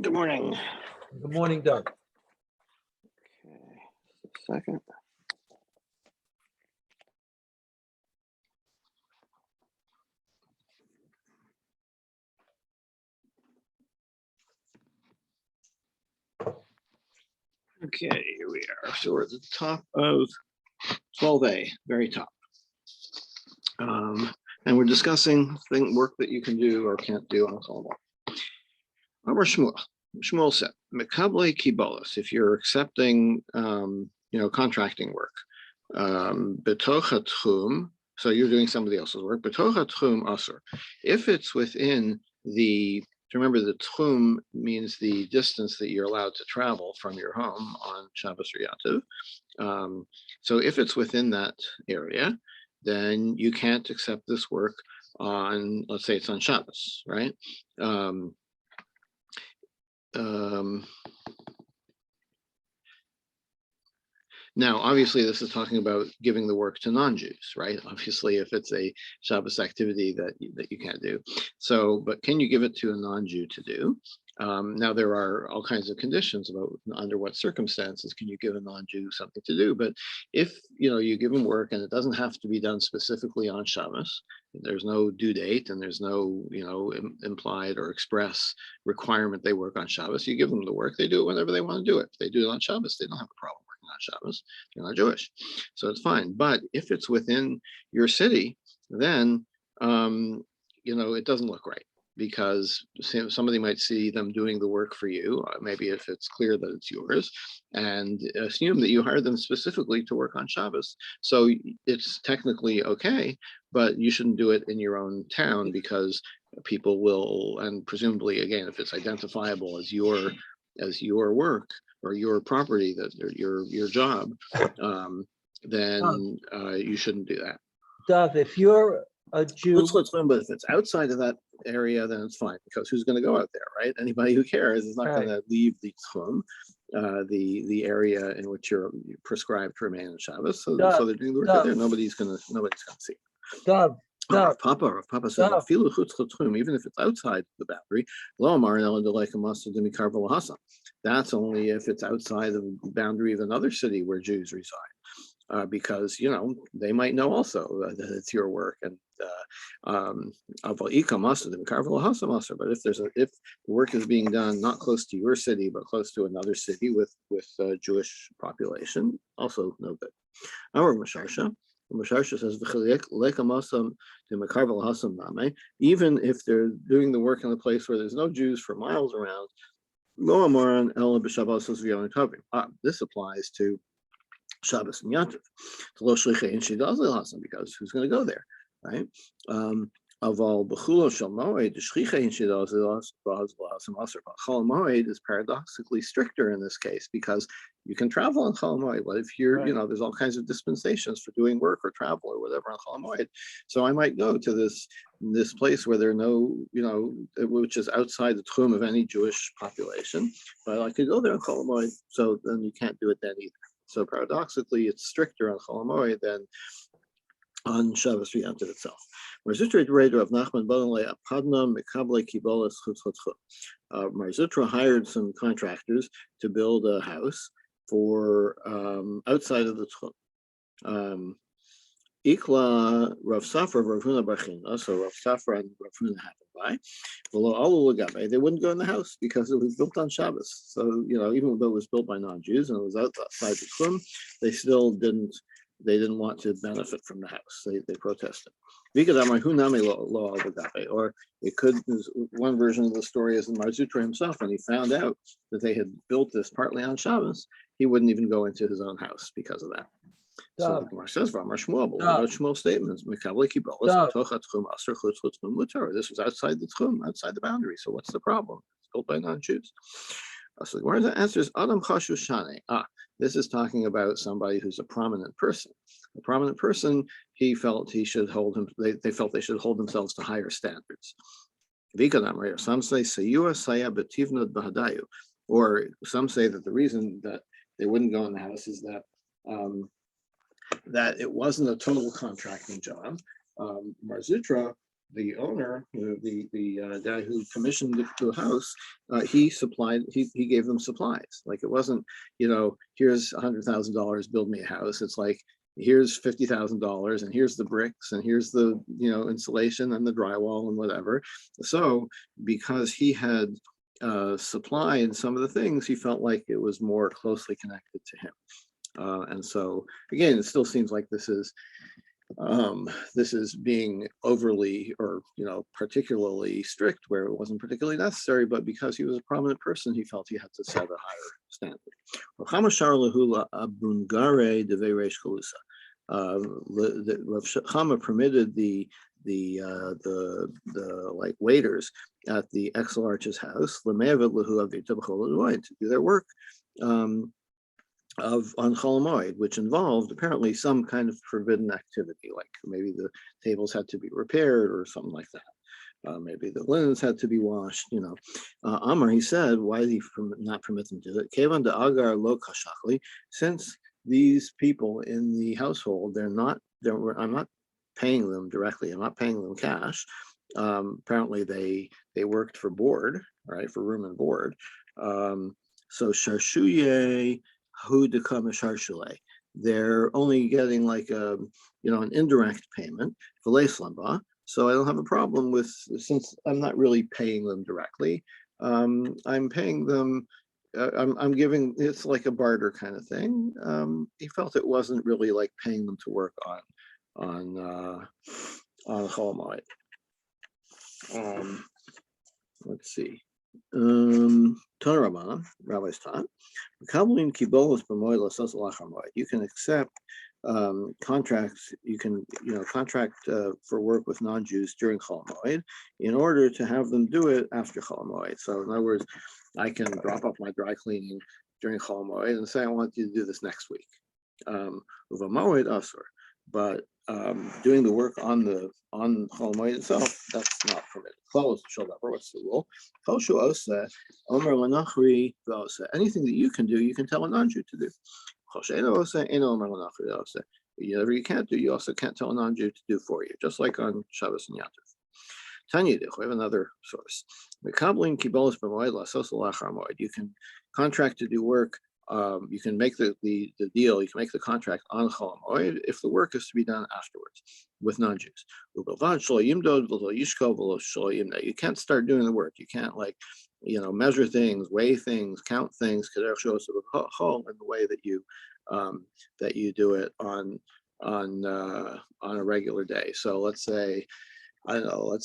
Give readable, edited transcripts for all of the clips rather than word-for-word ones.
Good morning. Good morning, Doug. Okay, just a second. Okay, here we are. So we're at the top of 12A, very top. And we're discussing work that you can do or can't do on Chalmah. Amar Shmuel. Shmuel said, "Mekable kibolos." If you're accepting, contracting work, betoch hatchum. So you're doing somebody else's work. Betoch hatchum asur. If it's within the, remember the tchum means the distance that you're allowed to travel from your home on Shabbos or Yativ. So if it's within that area, then you can't accept this work on, let's say it's on Shabbos, right? Now, obviously, this is talking about giving the work to non-Jews, right? Obviously, if it's a Shabbos activity that you can't do. So, but can you give it to a non-Jew to do? Now, there are all kinds of conditions about under what circumstances can you give a non-Jew something to do. But if you give them work and it doesn't have to be done specifically on Shabbos, there's no due date and there's no implied or express requirement they work on Shabbos. You give them the work, they do it whenever they want to do it. If they do it on Shabbos, they don't have a problem working on Shabbos. They're not Jewish, so it's fine. But if it's within your city, then it doesn't look right, because somebody might see them doing the work for you, maybe if it's clear that it's yours, and assume that you hired them specifically to work on Shabbos. So it's technically okay, but you shouldn't do it in your own town, because people will, and presumably, again, if it's identifiable as your work or your property, that your job, then you shouldn't do that. Doug, if you're a Jew, but if it's outside of that area, then it's fine, because who's going to go out there, right? Anybody who cares is not going to leave the tchum, the area in which you're prescribed to remain on Shabbos. So they're doing the work out there. Nobody's going to see. Doug. Papa said, even if it's outside the boundary, that's only if it's outside the boundary of another city where Jews reside. Because they might know also that it's your work, and but if the work is being done not close to your city but close to another city with Jewish population, also no good. Our Masharsha says, even if they're doing the work in a place where there's no Jews for miles around, this applies to Shabbos and Yantiv, because who's going to go there, right? Moed is paradoxically stricter in this case, because you can travel on Chol Moed, but if you're, there's all kinds of dispensations for doing work or travel or whatever on Chol Moed. So I might go to this place where there are no, which is outside the tchum of any Jewish population, but I could go there on Chol Moed, so then you can't do it then either. So paradoxically, it's stricter on Chol Moed than on Shabbos Yantiv itself. Mar Zutra hired some contractors to build a house for outside of the tchum. Ikla Rav Safra Rav Huna Barchina, so Rav Safra and Rav Huna happened by. They wouldn't go in the house because it was built on Shabbos. So even though it was built by non-Jews and it was outside the tchum, they still didn't want to benefit from the house. They protested. Or it could, one version of the story is in Mar Zutra himself, when he found out that they had built this partly on Shabbos, he wouldn't even go into his own house because of that. So the Gemara says, Shmuel statements, this was outside the tchum, outside the boundary. So what's the problem? It's built by non-Jews. So the Gemara answers, Adam Chashu Shane. This is talking about somebody who's a prominent person. A prominent person, he felt he should hold him. They felt they should hold themselves to higher standards. Some say or some say that the reason that they wouldn't go in the house is that that it wasn't a total contracting job. Mar Zutra the owner, the guy who commissioned the house, he gave them supplies. Like it wasn't, here's $100,000, build me a house. It's like, here's $50,000 and here's the bricks and here's the, insulation and the drywall and whatever. So because he had supplied some of the things, he felt like it was more closely connected to him. And so again, it still seems like this is being overly or particularly strict where it wasn't particularly necessary, but because he was a prominent person, he felt he had to set a higher standard. Rav Chama permitted the like waiters at the exilarch's house to do their work on Chol Moed, which involved apparently some kind of forbidden activity, like maybe the tables had to be repaired or something like that. Maybe the linens had to be washed. Amar, he said, why did he not permit them to do it? Kevan de agar lo kashakli, since these people in the household, I'm not paying them directly. I'm not paying them cash. Apparently, they worked for board, right, for room and board. So sharshuye hu dekam sharshule. They're only getting like an indirect payment for leislamba. So I don't have a problem with, since I'm not really paying them directly. I'm paying them. I'm giving. It's like a barter kind of thing. He felt it wasn't really like paying them to work on Chol Moed. Let's see. Tanarabana, rabbis taught. You can accept contracts. You can contract for work with non-Jews during Chol Moed in order to have them do it after Chol Moed. So in other words, I can drop off my dry cleaning during Chol Moed and say I want you to do this next week. Uva Moed asur, but doing the work on Chol Moed itself, that's not permitted. Close shoulder. What's the rule? Anything that you can do, you can tell a non-Jew to do. Whatever you can't do, you also can't tell a non-Jew to do for you, just like on Shabbos and Yantav. Tanya, we have another source. You can contract to do work. You can make the deal, you can make the contract on Chol Moed if the work is to be done afterwards with non-Jews. You can't start doing the work. You can't measure things, weigh things, count things, in the way that you do it on a regular day. So let's say, I don't know,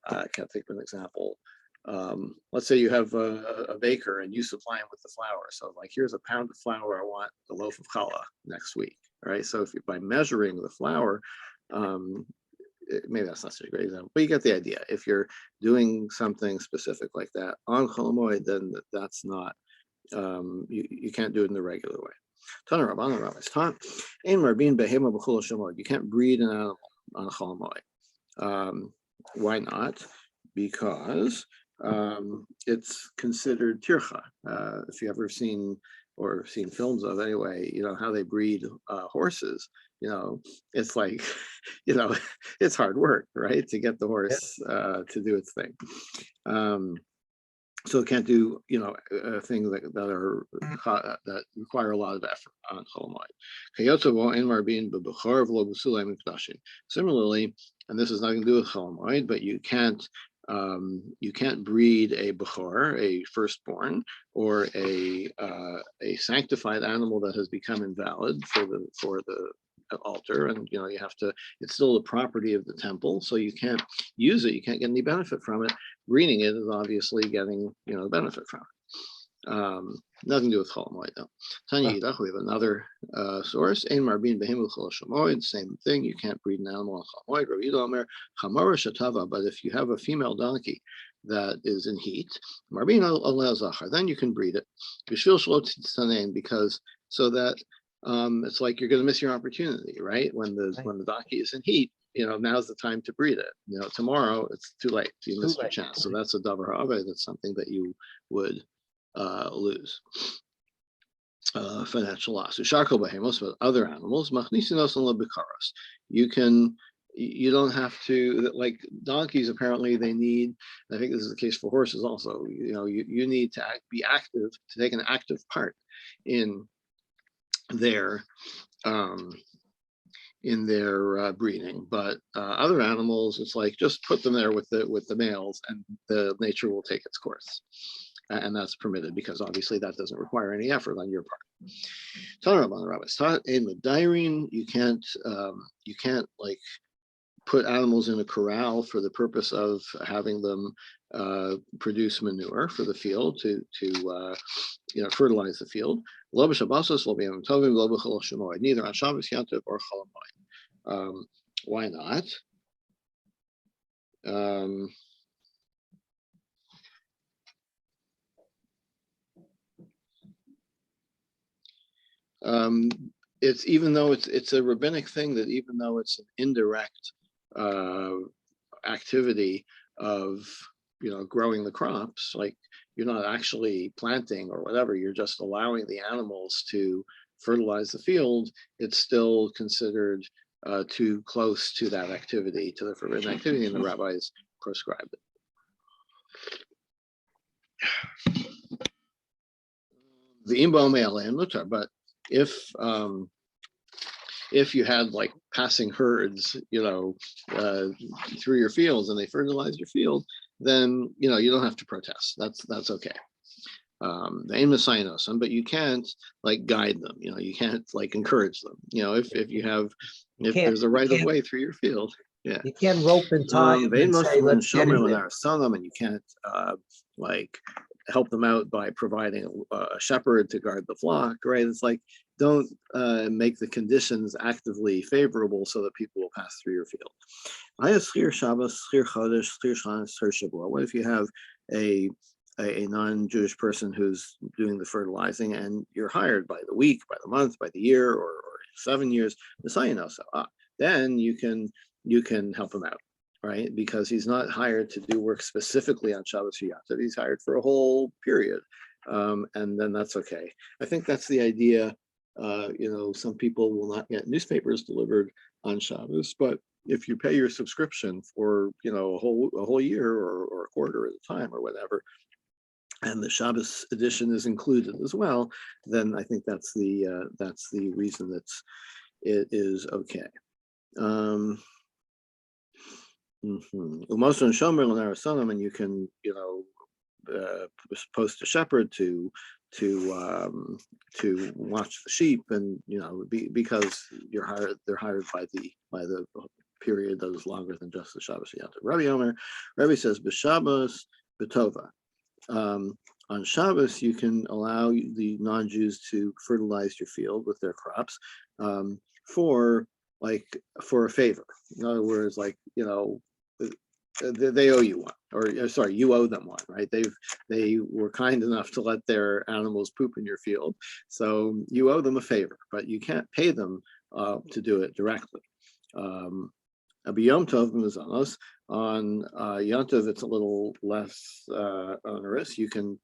I can't think of an example. Let's say you have a baker and you supply him with the flour. So like, here's a pound of flour. I want a loaf of challah next week, right? So if by measuring the flour, maybe that's not such a great example, but you get the idea. If you're doing something specific like that on Chol Moed, then that's not, you can't do it in the regular way. You can't breed an animal on Chol Moed. Why not? Because it's considered tircha. If you ever seen films of anyway, how they breed horses, it's like, it's hard work, right? To get the horse to do its thing. So it can't do, things that require a lot of effort on Chol Moed. Similarly, and this has nothing to do with Chol Moed, but you can't breed a bechor, a firstborn, or a sanctified animal that has become invalid for the altar, and you have to. It's still the property of the temple, so you can't use it. You can't get any benefit from it. Breeding it is obviously getting benefit from it. Nothing to do with Chol Moed though. Tanya Yidach, we have another source. Ein marbin behemu Chol Moed. Same thing. You can't breed an animal on Chol Moed. Rabbi Yehuda Omer chamara shatava. But if you have a female donkey that is in heat, marbin al zachar, then you can breed it. B'shvil shelo titanen, because so that it's like you're going to miss your opportunity, right? When the donkey is in heat, now's the time to breed it. Tomorrow it's too late. You miss your chance. So that's a davar ha'aveh. That's something that you would lose financial loss. Usharko behemos, but other animals, machnisin osan lebikaros. You can you don't have to, like donkeys, apparently they need, I think this is the case for horses also, you need to be active, to take an active part in their um, breeding. But other animals, it's like just put them there with the males, and the nature will take its course, and that's permitted because obviously that doesn't require any effort on your part. Tanarabban rabbis taught in the diring, you can't like put animals in a corral for the purpose of having them produce manure for the field to fertilize the field. Neither on Shabbos, Yantiv, or Chol Hamoed. Why not? It's, even though it's a rabbinic thing, that even though it's an indirect activity of growing the crops, like you're not actually planting or whatever, you're just allowing the animals to fertilize the field, it's still considered too close to that activity, to the forbidden activity, and the rabbis proscribed it. The imbo and mutar, but if you had like passing herds, through your fields, and they fertilize your field, then you don't have to protest. That's okay. They aim to but you can't like guide them. You can't like encourage them. If there's a right of way through your field, yeah. You can't rope and tie them and say, let's get in there. And you can't like help them out by providing a shepherd to guard the flock, right? It's like, don't make the conditions actively favorable so that people will pass through your field. What if you have a non-Jewish person who's doing the fertilizing, and you're hired by the week, by the month, by the year, or 7 years? Then you can help him out, right? Because he's not hired to do work specifically on Shabbos or Yom Tov. He's hired for a whole period, and then that's okay. I think that's the idea. Some people will not get newspapers delivered on Shabbos, but if you pay your subscription for a whole year or a quarter at a time or whatever, and the Shabbos edition is included as well, then I think that's the reason it is okay. Most on Shomer and Arasanam, and you can post a shepherd to watch the sheep, and because they're hired by the period that is longer than just the Shabbos Yom Tov. Rabbi says b'Shabbos b'Tova. On Shabbos, you can allow the non-Jews to fertilize your field with their crops for a favor. In other words, they owe you one, or sorry, you owe them one, right? They were kind enough to let their animals poop in your field, so you owe them a favor, but you can't pay them to do it directly. Yom Tov Mizanos, on Yom Tov, it's a little less onerous. You can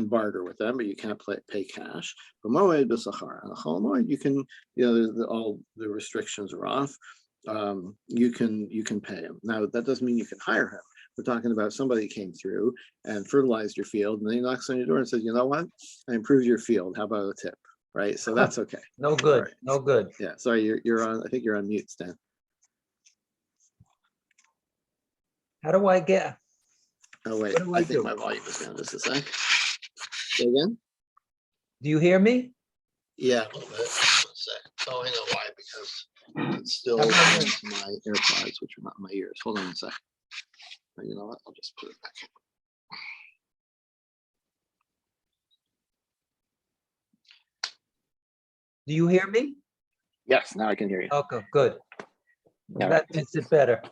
barter with them, but you can't pay cash. For Moed b'Sachar, and Chol Moed, you can, all the restrictions are off. You can pay him. Now, that doesn't mean you can hire him. We're talking about somebody came through and fertilized your field, and then he knocks on your door and says, you know what? I improved your field. How about a tip? Right? So that's okay. No good. Right. No good. Yeah. Sorry, you're on. I think you're on mute, Stan. How do I get? Oh wait, I think my volume is down. Just a sec. Say again. Do you hear me? Yeah, a little bit. 1 sec. Oh, I know why, because it's still into my AirPods, which are not in my ears. Hold on 1 sec. You know what? I'll just put it back. Do you hear me? Yes, now I can hear you. Okay, good. That makes it better.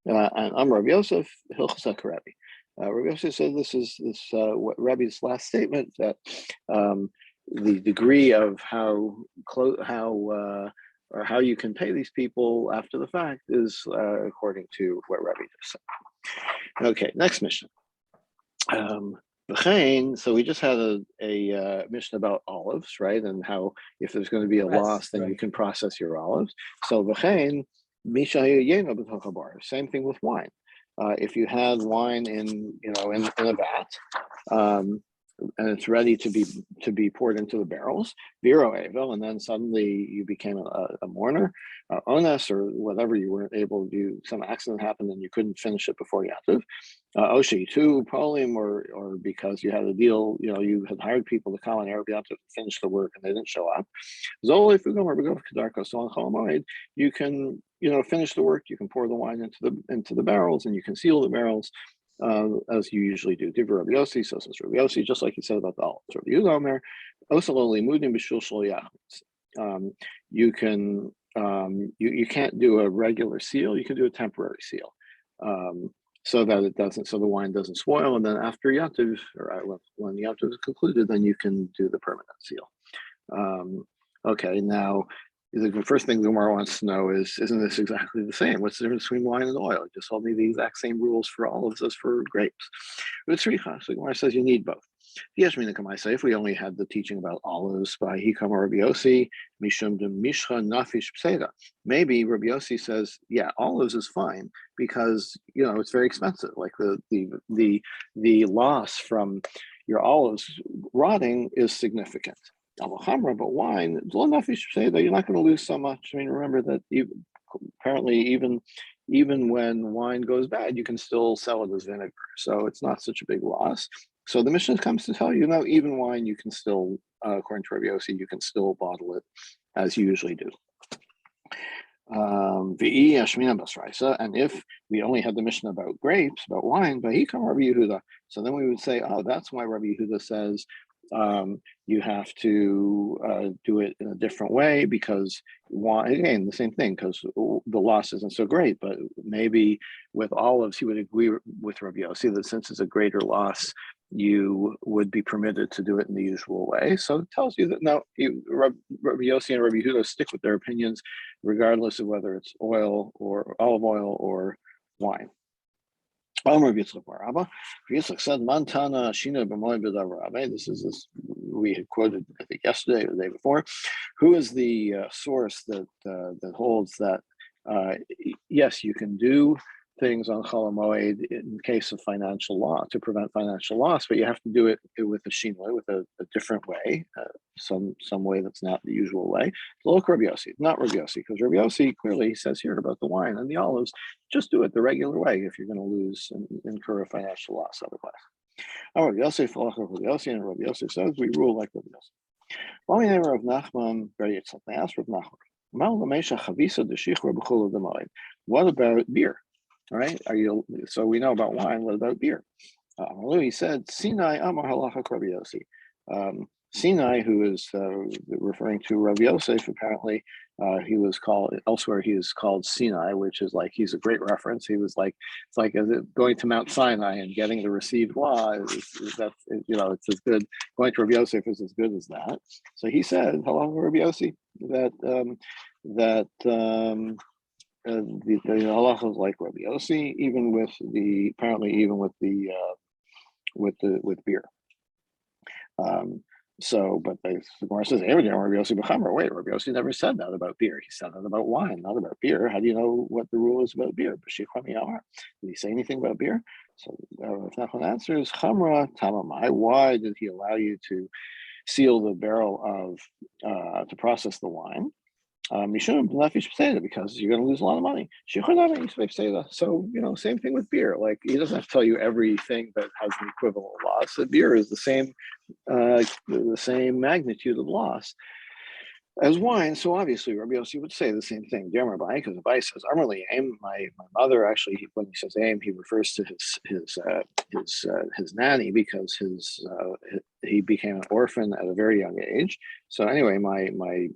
And I'm Rabbi Yosef, Hilchos HaKarabi. Rabbi Yosef said this what Rabbi's last statement, that the degree of how you can pay these people after the fact is according to what Rabbi just said. Okay, next mission. So we just had a mission about olives, right? And how if there's going to be a loss, then you can process your olives. So v'chein, Same thing with wine. If you had wine in a vat, um, and it's ready to be poured into the barrels, Viro Evel, and then suddenly you became a mourner, Ones, or whatever, you weren't able to do, some accident happened and you couldn't finish it before Yativ. Oshi, too, Polim, or because you had a deal, you had hired people to come on Arab Yativ to finish the work and they didn't show up. Zoli Fugom or Begov Kadarko, so on Chol Moed, you can, finish the work, you can pour the wine into the barrels and you can seal the barrels. As you usually do. Divrei Rabbi Yossi, so says Rabbi Yossi, just like he said about the olives. Rabbi Yehuda Omer, Osalo Limudim B'Shul Shul Yachmitz. You can you can't do a regular seal. You can do a temporary seal, so that it doesn't, so the wine doesn't spoil. And then after Yativ, or when Yativ is concluded, then you can do the permanent seal. Okay, now the first thing the Gemara wants to know is, isn't this exactly the same? What's the difference between wine and oil? You just told me the exact same rules for olives as for grapes. But so the Gemara says you need both. If we only had the teaching about olives by Hikam or Rabbi Yossi, Mishum de Mishcha Nafish Pseda, maybe Rabbi Yossi says, yeah, olives is fine because it's very expensive. Like the loss from your olives rotting is significant. But wine, you're not going to lose so much. I mean, remember that apparently even when wine goes bad, you can still sell it as vinegar. So it's not such a big loss. So the Mishnah comes to tell you, even wine, you can still, according to Rabbi Yossi, you can still bottle it as you usually do. And if we only had the Mishnah about grapes, about wine, but he come Rabbi Yehuda, so then we would say, oh, that's why Rabbi Yehuda says you have to do it in a different way, because wine, again, the same thing, because the loss isn't so great. But maybe with olives, he would agree with Rabbi Yossi that since it's a greater loss, you would be permitted to do it in the usual way. So it tells you that now Rabbi Yossi and Rabbi Yehuda stick with their opinions, regardless of whether it's oil or olive oil or wine. Yitzchak said, "Mantana Shina b'moed b'davar Rabbe." This we had quoted, I think, yesterday or the day before. Who is the source that holds that? Yes, you can do things on Chol Moed in case of financial loss, to prevent financial loss, but you have to do it with a shinoi, with a different way, some way that's not the usual way. Look, Rabbi Yossi, not Rabbi Yossi, because Rabbi Yossi clearly says here about the wine and the olives, just do it the regular way if you're going to lose and incur a financial loss otherwise. Rabbi Yossi, and Rabbi Yossi says we rule like Rabbi Yossi. When we name Rav Nachman, very Yitzchak, they asked Rav Nachman, what about beer? All right, so we know about wine. What about beer? He said, Sinai Amar Halacha Rabbi Yossi. Sinai, who is referring to Rabbi Yosef, apparently he was called elsewhere. He is called Sinai, which is like, he's a great reference. He was like, it's like going to Mount Sinai and getting the received law. It's as good. Going to Rabbi Yosef is as good as that. So he said, Halacha Rabbi Yossi, that the halacha is like Rabbi Yossi, even with beer. But the Gemara says, Rabbi Yossi b'chamer. Wait, Rabbi Yossi never said that about beer. He said that about wine, not about beer. How do you know what the rule is about beer? Did he say anything about beer? So if Nachman answers, Chamra Tamamai. Why did he allow you to seal the barrel to process the wine? Because you're going to lose a lot of money. So, same thing with beer. Like, he doesn't have to tell you everything that has an equivalent loss. So beer is the same magnitude of loss as wine. So obviously Rabbi Yossi would say the same thing. Because Abai says, Amarli Aim, my mother, actually, when he says Aim, he refers to his nanny, because he became an orphan at a very young age. So anyway, my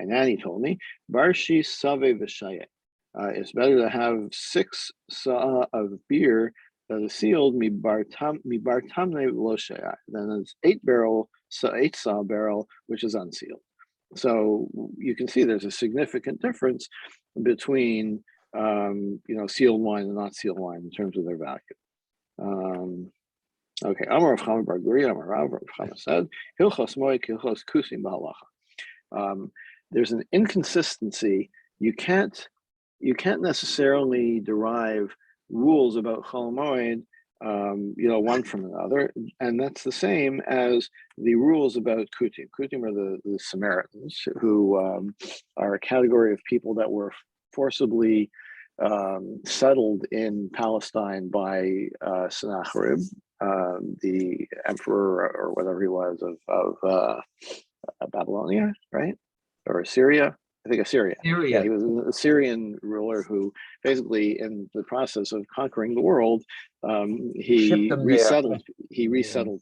nanny told me, Barshi Save Vishaye. It's better to have 6 sa of beer that is sealed mi bar tamne lo sheyach than an 8 saw barrel which is unsealed. So you can see there's a significant difference between sealed wine and not sealed wine in terms of their value. Okay, Amar of Chama Bar Guri, Amar Rav Chama said, Hilchos Moed Hilchos Kusim B'Halacha. There's an inconsistency. You can't you can't necessarily derive rules about Chol Moed, one from another, and that's the same as the rules about Kutim. Kutim are the Samaritans, who are a category of people that were forcibly settled in Palestine by Sennacherib, the emperor or whatever he was of Babylonia, right? Or Assyria. I think Assyria. Syria. Yeah, he was an Assyrian ruler who basically, in the process of conquering the world, Shipped he them there. resettled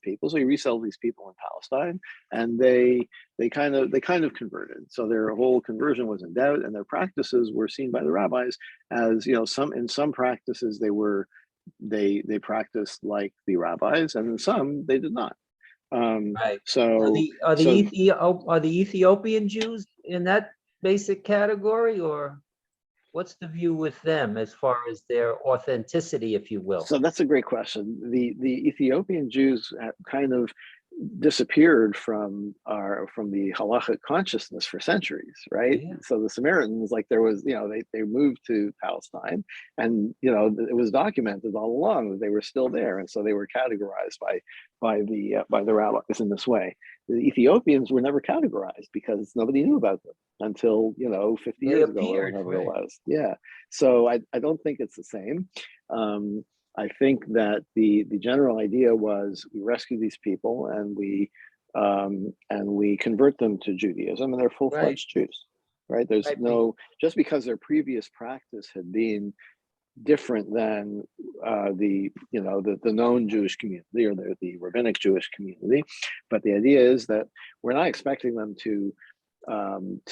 people. So he resettled these people in Palestine, and they kind of converted. So their whole conversion was in doubt, and their practices were seen by the rabbis as, some practices they practiced like the rabbis, and in some they did not. Right. So Are so the Ethiopian Jews in that basic category, or what's the view with them as far as their authenticity, if you will? So that's a great question. The Ethiopian Jews kind of disappeared from the halachic consciousness for centuries, right? Yeah. So the Samaritans, like there was, they moved to Palestine, and it was documented all along that they were still there, and so they were categorized by the rabbis in this way. The Ethiopians were never categorized because nobody knew about them until 50 They years ago or appeared, whatever it right. was. Yeah. So I don't think it's the same. I think that the general idea was we rescue these people and we convert them to Judaism, and they're Right. full-fledged Jews, right? There's Right. no, just because their previous practice had been different than the known Jewish community or the rabbinic Jewish community, but the idea is that we're not expecting them to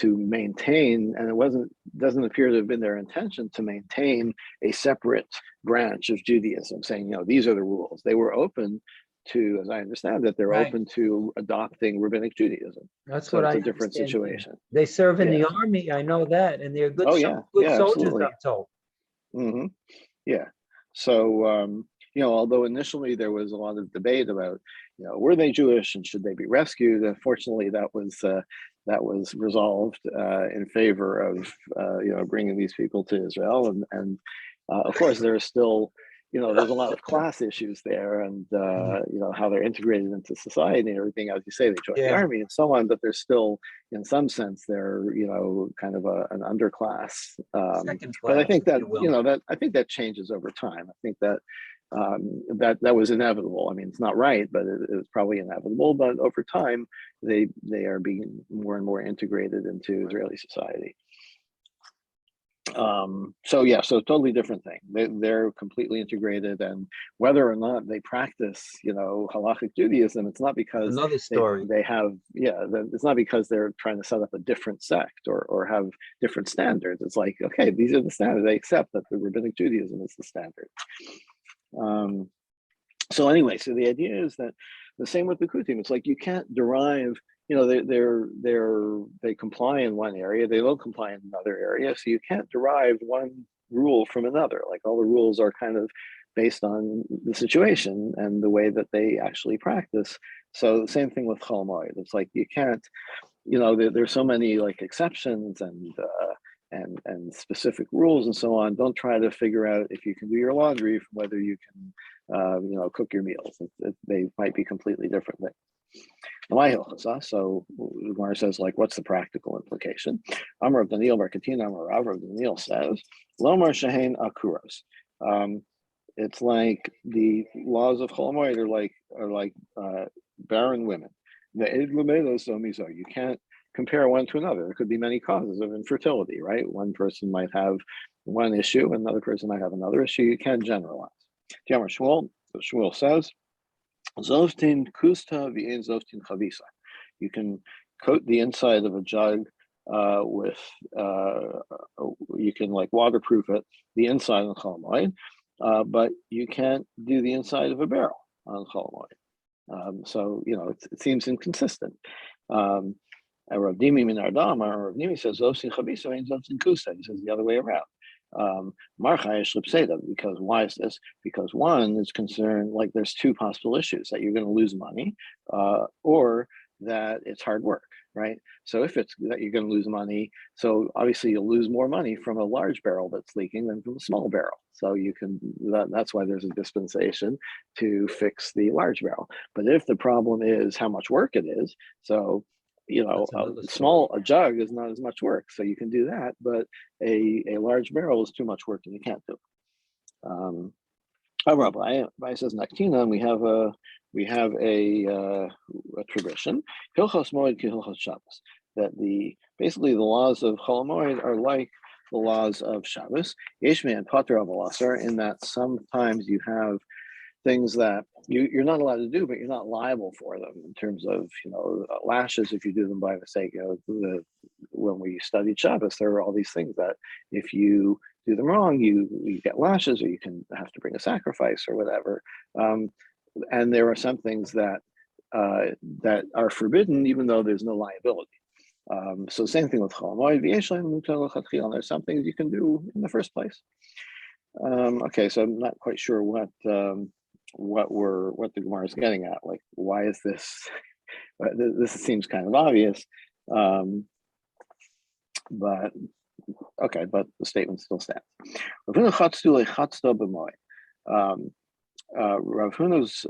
maintain, and doesn't appear to have been their intention to maintain a separate branch of Judaism, saying, these are the rules. They were open to, as I understand it, they're Right. open to adopting rabbinic Judaism. That's So what it's I a different understand too. situation. They serve in Yeah. the army, I know that, and they're Oh yeah. good Yeah, soldiers, absolutely. I'm told. Mm-hmm. Yeah. So, although initially there was a lot of debate about, were they Jewish and should they be rescued? Unfortunately, that was resolved in favor of, bringing these people to Israel. And of course, there is still, there's a lot of class issues there, and how they're integrated into society and everything. As you say, they join the Yeah. army and so on, but they're still, in some sense, they're kind of an underclass. Second But I class, think if that you will. I think that changes over time. I think that that was inevitable. I mean, it's not right, but it was probably inevitable. But over time, they are being more and more integrated into Israeli society. So totally different thing. They're completely integrated, and whether or not they practice, halachic Judaism, it's not because Another story. they have, it's not because they're trying to set up a different sect or have different standards. It's like, okay, these are the standards. They accept that the rabbinic Judaism is the standard. So anyway, so the idea is that the same with the Kutim. It's like you can't derive, they comply in one area, they don't comply in another area, so you can't derive one rule from another. Like all the rules are kind of based on the situation and the way that they actually practice. So the same thing with Chol Moed. It's like you can't, there's so many like exceptions and specific rules and so on. Don't try to figure out if you can do your laundry from whether you can cook your meals. They might be completely different things. So the Gemara says, like, what's the practical implication? Amar of Daniel Bar Katina, Amar Rav of Daniel says, Lomar Shahain Akuros. It's like the laws of Chol Moed are like barren women. You can't compare one to another. There could be many causes of infertility, right? One person might have one issue, another person might have another issue. You can't generalize. Shmuel says, Zoftin kusta v'in zoftin chavisa. You can coat the inside of a jug with, you can like waterproof it, the inside on Chol Moed, but you can't do the inside of a barrel on Chol Moed. So, it seems inconsistent. Rav Dimi min Ardam, Rav Dimi says, Zoftin chavisa v'in zoftin kusta. He says the other way around. Because why is this? Because one is concerned, like there's two possible issues, that you're going to lose money, or that it's hard work, right? So if it's that you're going to lose money, so obviously you'll lose more money from a large barrel that's leaking than from a small barrel. So you can that's why there's a dispensation to fix the large barrel. But if the problem is how much work it is, so That's another story. a jug is not as much work, so you can do that. But a large barrel is too much work, and you can't do it. Rabbi says Naktina, and we have a tradition, Hilchos Moed ki Hilchos Shabbos, that basically the laws of Chol Moed are like the laws of Shabbos. Yeshmi and Pater Avalasar, in that sometimes you have things that you're not allowed to do, but you're not liable for them in terms of lashes if you do them by mistake. When we studied Shabbos, there are all these things that if you do them wrong, you get lashes, or you can have to bring a sacrifice or whatever. And there are some things that that are forbidden, even though there's no liability. So same thing with Chol Moed. There's some things you can do in the first place. Okay, so I'm not quite sure what the Gemara is getting at. Like, why is this? This seems kind of obvious, but okay, but the statement still stands. Rav Huna's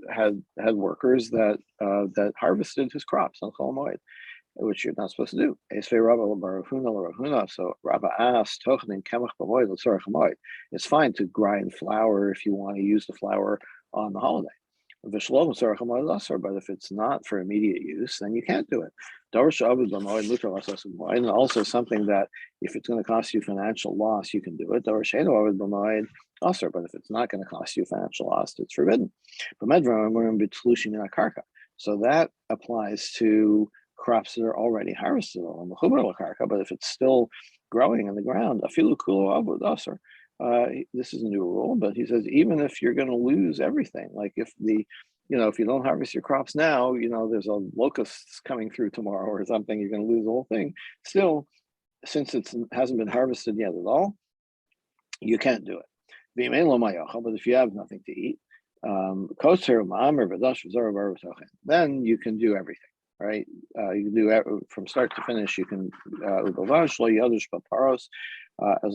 had workers that harvested his crops on Chol Moed, which you're not supposed to do. So Rabba asked, it's fine to grind flour if you want to use the flour on the holiday. But if it's not for immediate use, then you can't do it. And also something that if it's going to cost you financial loss, you can do it. But if it's not going to cost you financial loss, it's forbidden. So that applies to crops that are already harvested on the chubar, but if it's still growing in the ground, this is a new rule, but he says even if you're going to lose everything, like if if you don't harvest your crops now, there's a locust coming through tomorrow or something, you're going to lose the whole thing. Still, since it hasn't been harvested yet at all, you can't do it. But if you have nothing to eat, then you can do everything. Right, you can do from start to finish. You can as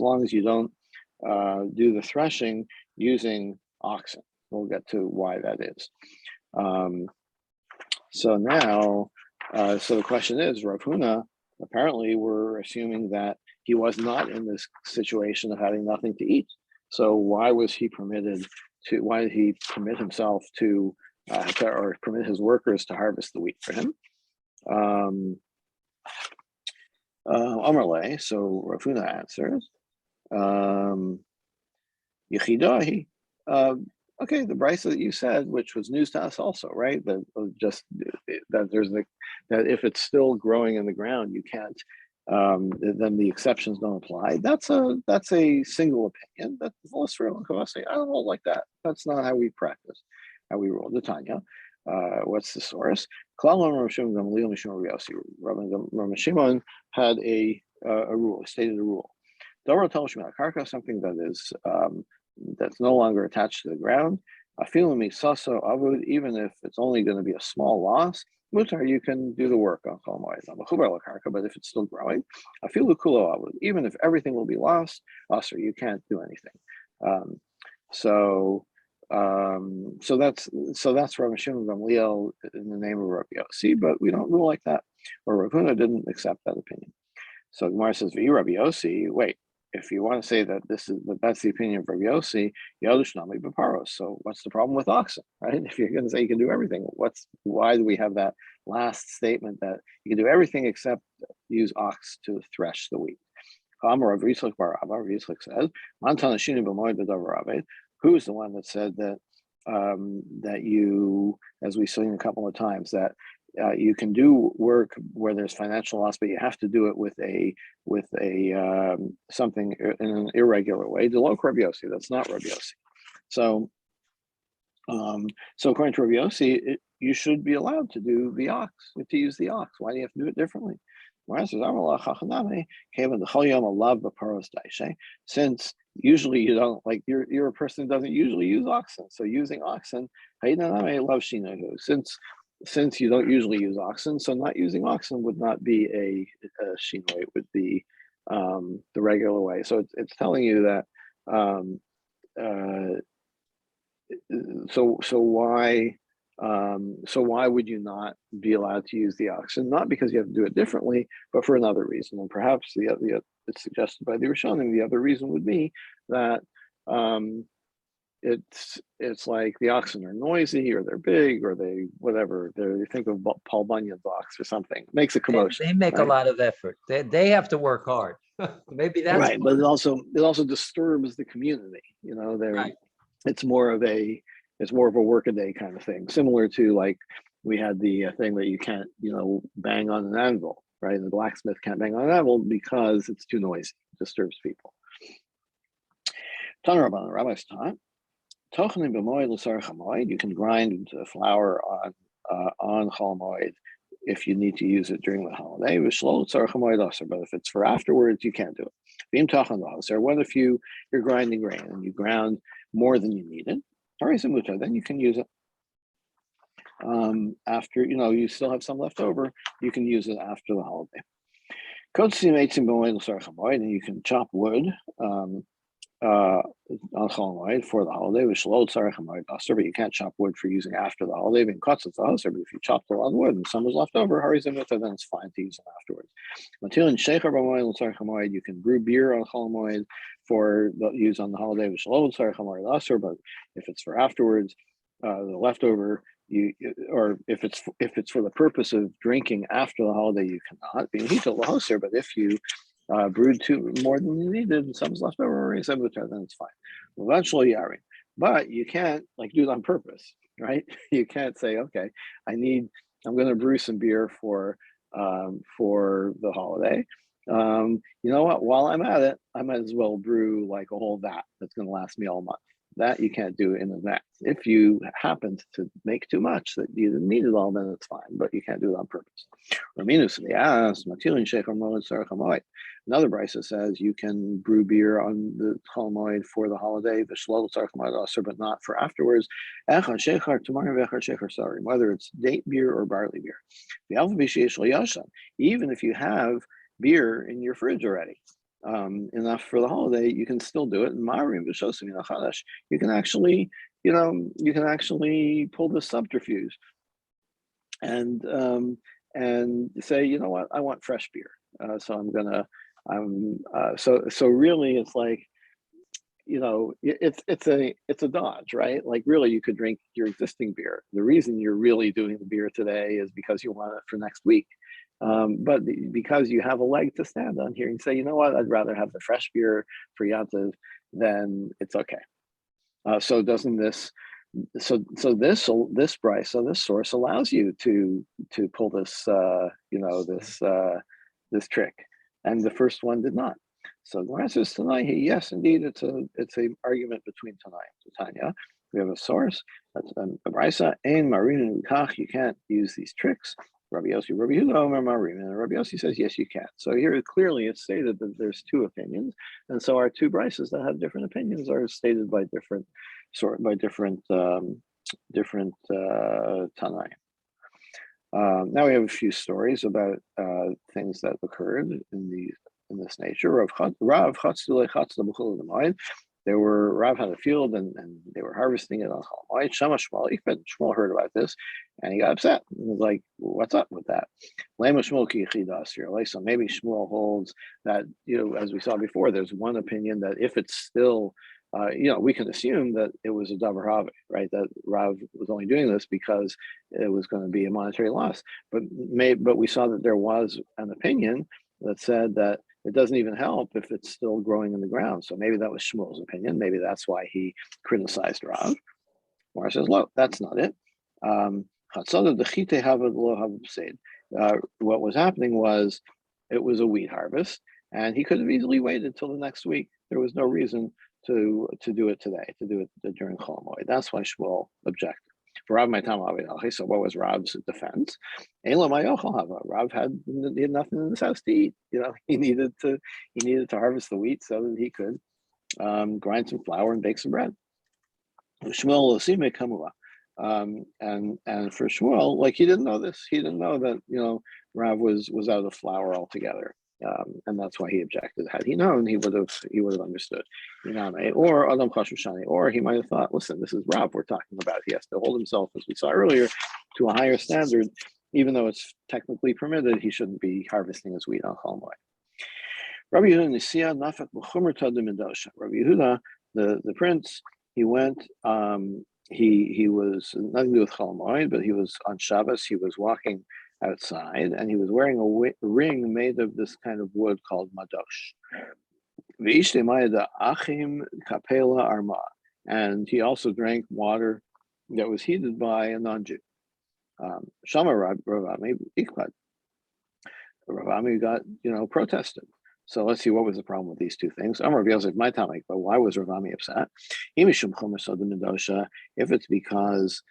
long as you don't do the threshing using oxen. We'll get to why that is. So now, so the question is, Rav Huna, apparently we're assuming that he was not in this situation of having nothing to eat. So why was he permitted to? Why did he permit himself to or permit his workers to harvest the wheat for him? Amarle, so Rav Huna answers, Yechidahi. Okay, the brisa that you said, which was news to us also, right? That that if it's still growing in the ground, you can't. Then the exceptions don't apply. That's a single opinion. That's I don't hold like that. That's not how we practice, how we rule. The Tanya. What's the source? Rav Shimon had a rule, stated a rule. Something that is that's no longer attached to the ground. Even if it's only going to be a small loss, you can do the work on Chol Moed. But if it's still growing, even if everything will be lost, you can't do anything. So that's Rav Shimon Gamliel in the name of Rabbi Yossi, but we don't rule like that. Or Rav Huna didn't accept that opinion. So Gemara says, Rabbi Yossi, wait, if you want to say that that's the opinion of Rabbi Yossi, Yadushnami Baparos. So what's the problem with oxen, right? If you're going to say you can do everything, why do we have that last statement that you can do everything except use ox to thresh the wheat? Rav Yitzchak says, who's the one that said that that you, as we've seen a couple of times, that you can do work where there's financial loss, but you have to do it with a something in an irregular way. Delok Rabbi Yossi, that's not Rabbi Yossi. So according to Rabbi Yossi, you should be allowed to use the ox. Why do you have to do it differently? Since usually you don't, like, you're a person who doesn't usually use oxen, so using oxen, since since you don't usually use oxen, so not using oxen would not be a shinoi, it would be the regular way. So it's telling you that uh, so why would you not be allowed to use the oxen? Not because you have to do it differently, but for another reason. And perhaps it's suggested by the Rishonim. The other reason would be that it's like the oxen are noisy, or they're big, or they whatever. They think of Paul Bunyan's ox or something. It makes a commotion, They make a right? lot of effort. They have to work hard. Maybe that's Right, but it also disturbs the community. They're right. it's more of a workaday kind of thing, similar to like we had the thing that you can't bang on an anvil, right? And the blacksmith can't bang on an anvil because it's too noisy, disturbs people. Tanur Rabban, Rabbi's time. Tochanim b'moed l'sar chamoed. You can grind flour on chol moed if you need to use it during the holiday. V'shlo l'sar chamoed aser, but if it's for afterwards, you can't do it. V'im tachan l'haser. What if you're grinding grain and you ground more than you needed? Then you can use it after, you still have some left over, you can use it after the holiday. And you can chop wood on Chol Moed for the holiday, but you can't chop wood for using after the holiday. But if you chopped a lot of wood and some was left over, then it's fine to use them afterwards. You can brew beer on Chol Moed for the use on the holiday, but if it's for afterwards, the leftover, or if it's for the purpose of drinking after the holiday, you cannot. But if you brewed more than you needed and some's left over, then it's fine. Eventually, but you can't do it on purpose, right? You can't say, okay, I'm going to brew some beer for the holiday. You know what? While I'm at it, I might as well brew like a whole vat that's going to last me all month. That you can't do in advance. If you happened to make too much that you didn't need it all, then it's fine, but you can't do it on purpose. Another brisa says you can brew beer on the Chol Moed for the holiday, but not for afterwards. Whether it's date beer or barley beer. Even if you have beer in your fridge already, enough for the holiday, you can still do it. And you can actually pull this subterfuge and say, you know what, I want fresh beer, so really it's like, it's a dodge, right? Like really you could drink your existing beer. The reason you're really doing the beer today is because you want it for next week. But because you have a leg to stand on here and say, you know what, I'd rather have the fresh beer for Yantav, then it's okay. So doesn't this, so this price, so this source allows you to pull this, this trick, and the first one did not. So the answer is Tanai. Yes, indeed, it's a argument between Tanai and Tanya. We have a source that's a brisa and Marina Kach. You can't use these tricks. Rabbi Yossi, Rabbi Yehuda, Marina, and Rabbi Yossi says yes, you can. So here clearly it's stated that there's two opinions, and so our two brises that have different opinions are stated by different Tanai. Now we have a few stories about things that occurred in this nature. Rav had a field and they were harvesting it on Chol Moed. Shmuel heard about this and he got upset. He was like, "What's up with that?" So maybe Shmuel holds that, as we saw before, there's one opinion that if it's still, we can assume that it was a davar have, right? That Rav was only doing this because it was going to be a monetary loss. But we saw that there was an opinion that said that it doesn't even help if it's still growing in the ground. So maybe that was Shmuel's opinion. Maybe that's why he criticized Rav. Mara says, "Look, that's not it." What was happening was it was a wheat harvest, and he could have easily waited till the next week. There was no reason to do it today, to do it during Chol Moed. That's why Shmuel objected. For Rav so what was Rav's defense? Rav had nothing in his house to eat. He needed to harvest the wheat so that he could grind some flour and bake some bread. Shmuel And for Shmuel, like he didn't know this. He didn't know that Rav was out of flour altogether, and that's why he objected. Had he known, he would have understood. Or Adam Chashuv Shani, or he might have thought, listen, this is Rav we're talking about. He has to hold himself, as we saw earlier, to a higher standard, even though it's technically permitted. He shouldn't be harvesting his wheat on Chol Moed. Rabbi Yehuda Nisia Nafak B'Chumer Tadim Medosha. Rabbi Yehuda, the prince, he went. He was nothing to do with Chol Moed, but he was on Shabbos. He was walking outside, and he was wearing a ring made of this kind of wood called madosh. V'ishtemaya achim kapela arma, and he also drank water that was heated by a non-Jew. Shama Ravami Ikpad. Ravami got protested. So let's see what was the problem with these two things. Amar Yosef, my Tamik, but why was Ravami upset? If it's because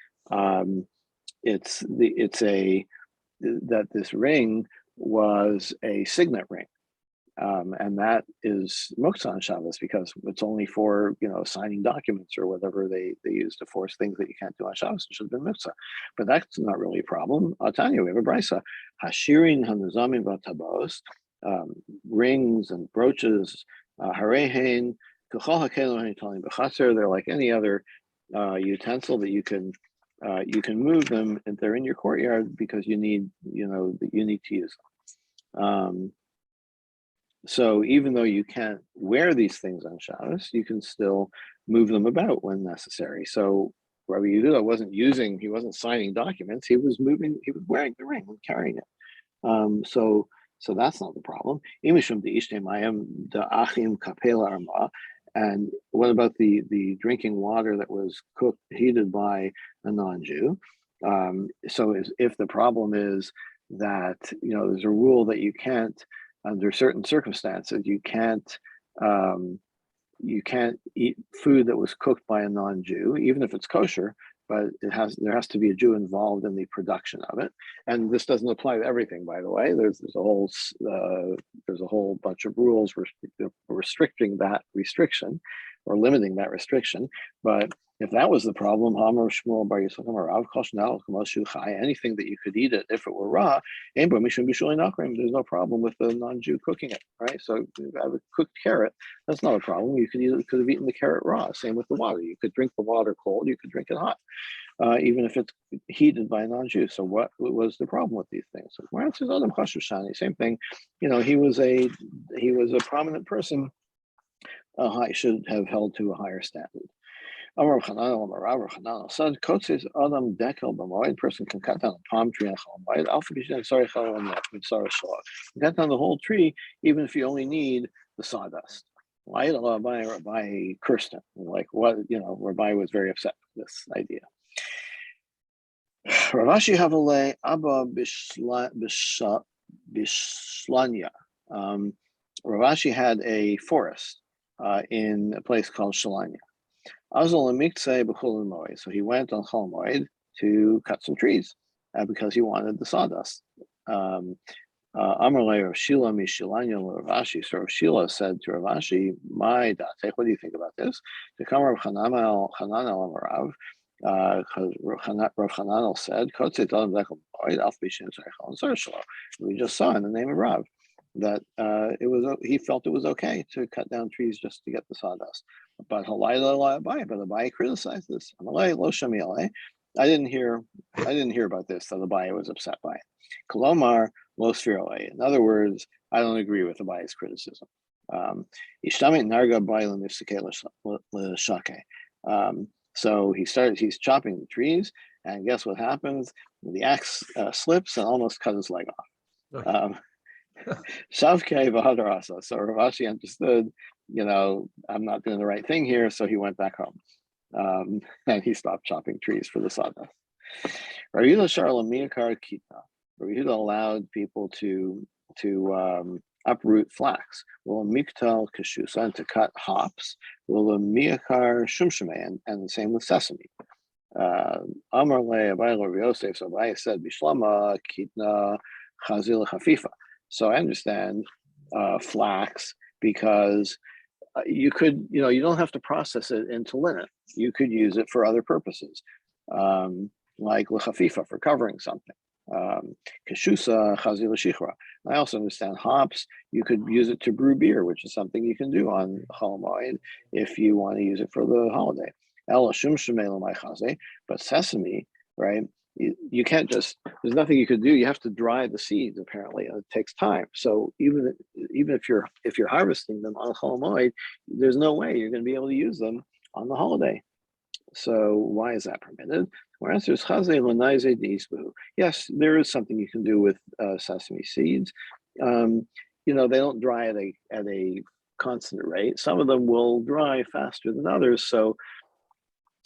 that this ring was a signet ring, and that is Moktzah on Shabbos because it's only for signing documents or whatever they use to force things that you can't do on Shabbos. It should have been Moktzah, but that's not really a problem. Tanya, we have a brisa, Hashirin Hanazamim Vatabos. Rings and brooches, harehen, they're like any other utensil that you can move them if they're in your courtyard because you need to use them. So even though you can't wear these things on Shabbos, you can still move them about when necessary. So Rabbi Yehuda he wasn't signing documents. He was wearing the ring and carrying it. So that's not the problem. And what about the drinking water that was heated by a non-Jew? So if the problem is that there's a rule that you can't, under certain circumstances, you can't eat food that was cooked by a non-Jew, even if it's kosher. But there has to be a Jew involved in the production of it, and this doesn't apply to everything, by the way. There's a whole bunch of rules restricting that restriction, or limiting that restriction. But if that was the problem, anything that you could eat it if it were raw, there's no problem with the non-Jew cooking it, right? So if you have a cooked carrot, that's not a problem. You could have eaten the carrot raw. Same with the water. You could drink the water cold. You could drink it hot, even if it's heated by a non-Jew. So what was the problem with these things? So, same thing. He was a prominent person. He should have held to a higher standard. Amar Chanan said, "Kotsis Adam Dekel b'Moed." Person can cut down a palm tree on Chol Moed. Cut down the whole tree, even if you only need the sawdust. Why? Rabbi cursed him. Like what? Rabbi was very upset with this idea. Ravashi Havale Abba Bishlanya. Ravashi had a forest in a place called Shalanya. So he went on Chol Moed to cut some trees because he wanted the sawdust. Amarle Rav Shila Mishilanya Ravashi. So Rav Shila said to Ravashi, "My date, what do you think about this?" To come Rav Chananel Amarav, because Rav Chananel said, we just saw in the name of Rav that he felt it was okay to cut down trees just to get the sawdust. But Abaye criticized this. I didn't hear about this, that Abaye was upset by it. Kolomar lo sfirole. In other words, I don't agree with Abaye's criticism. So he's chopping the trees, and guess what happens? The axe slips and almost cut his leg off. Shavkei v'hadarasa. So Ravashi understood, I'm not doing the right thing here, so he went back home, and he stopped chopping trees for the sawdust. Rabbi Yehuda allowed people to uproot flax. Well, miktal kashusa, and to cut hops. Well, miyakar shumshame, and the same with sesame. Amar le Abaye Rabbi Yosef. So Abaye said, Bishlama kitna chazil chafifa. So I understand flax because you don't have to process it into linen. You could use it for other purposes. like lechafifa for covering something. Keshusa chazi l'shichra. I also understand hops. You could use it to brew beer, which is something you can do on Chol Moed if you want to use it for the holiday. Ela shum shemei l'may chaze, but sesame, right? You can't just. There's nothing you could do. You have to dry the seeds apparently, and it takes time. So even if you're harvesting them on Chol Moed, there's no way you're going to be able to use them on the holiday. So why is that permitted? Our answer is chaze l'naize deisbu. Yes, there is something you can do with sesame seeds. They don't dry at a constant rate. Some of them will dry faster than others. So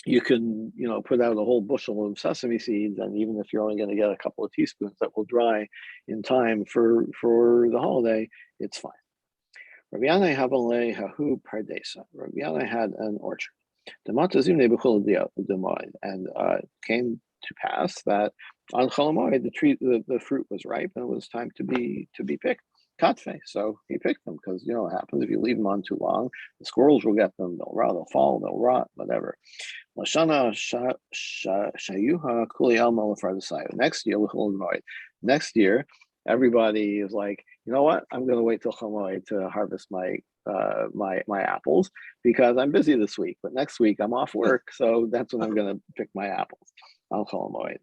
you can, put out a whole bushel of sesame seeds, and even if you're only going to get a couple of teaspoons that will dry in time for the holiday, it's fine. Rabbi Yanai Habalei Hahu Pardesa. Rabbi Yanai had an orchard. And came to pass that on Chol Moed the fruit was ripe and it was time to be picked. Katfe. So he picked them because what happens if you leave them on too long, the squirrels will get them, they'll rot, they'll fall, they'll rot, whatever. Next year, everybody is like, you know what? I'm going to wait till Chol Moed to harvest my apples because I'm busy this week. But next week I'm off work, so that's when I'm going to pick my apples on Chol Moed.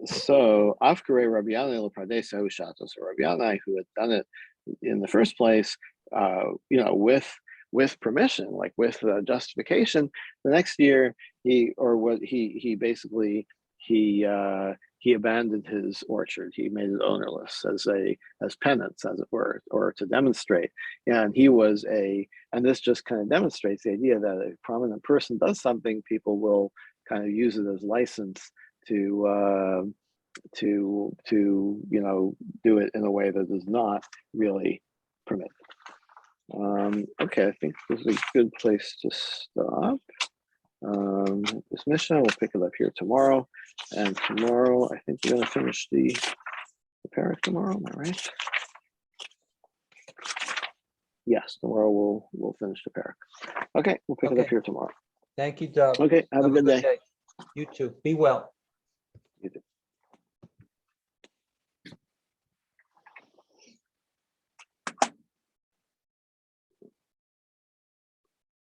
So Afkare Rabbi Yanai l'Pradesa Hushatos, Rabbi Yanai, who had done it in the first place, with permission, like with justification, the next year he abandoned his orchard. He made it ownerless as penance, as it were, or to demonstrate. And this just kind of demonstrates the idea that a prominent person does something, people will kind of use it as license to do it in a way that is not really permitted. Okay, I think this is a good place to stop. This mission, we'll pick it up here tomorrow. And tomorrow, I think we're going to finish the parak tomorrow. Am I right? Yes, tomorrow we'll finish the parak. Okay, we'll pick it up here tomorrow. Thank you, Doug. Okay, have a good day. You too. Be well.